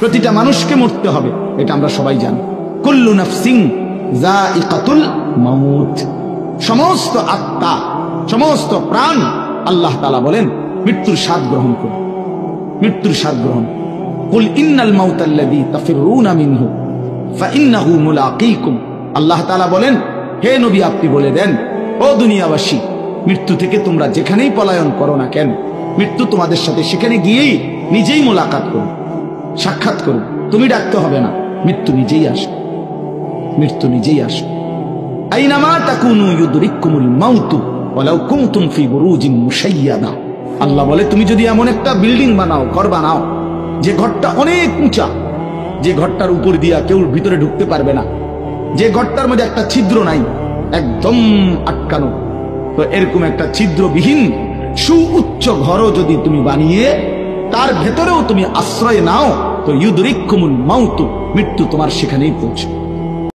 প্রতিটা মানুষকে মরতে হবে, এটা আমরা সবাই জানি। কুল্লু নাফসিন যায়িকাতুল মাউত, সমস্ত আত্মা, সমস্ত প্রাণ, আল্লাহ তাআলা বলেন মৃত্যুর স্বাদ গ্রহণ করুন, মৃত্যুর স্বাদ গ্রহণ। কুল ইন্নাল মাউতাল্লাযী তাফিরুনা মিনহু ফাইন্নাহু মুলাকীকুম, আল্লাহ তাআলা বলেন হে নবী আপনি বলে দেন, ও দুনিয়াবাসী, মৃত্যু থেকে তোমরা যেখানেই পলায়ন করো না কেন, মৃত্যু তোমাদের সাথে সেখানে গিয়েই নিজেই মোলাকাত করো, সাক্ষাৎ করো। তুমি ডাকতে হবে না, মৃত্যু নিজেই আসে, মৃত্যু নিজেই আসে। আইনামা তাকুনু ইউদরিকুমুল মাউতু ওয়ালাউ কুনতুম ফি বুরুজিন মুশাইয়াদা, আল্লাহ বলে তুমি যদি এমন একটা বিল্ডিং বানাও, ঘর বানাও, যে ঘরটা অনেক উঁচা, যে ঘরটার উপর দিয়া কেউ ভিতরে ঢুকতে পারবে না, যে ঘরটার মধ্যে একটা ছিদ্র নাই, একদম আটকানো, তো এরকম একটা ছিদ্রবিহীন সুউচ্চ ঘরও যদি তুমি বানিয়ে তার ভেতরেও তুমি আশ্রয় নাও, তো ইউদরিকুমুল মাউতু, মৃত্যু তোমার সেখানেই পৌঁছে।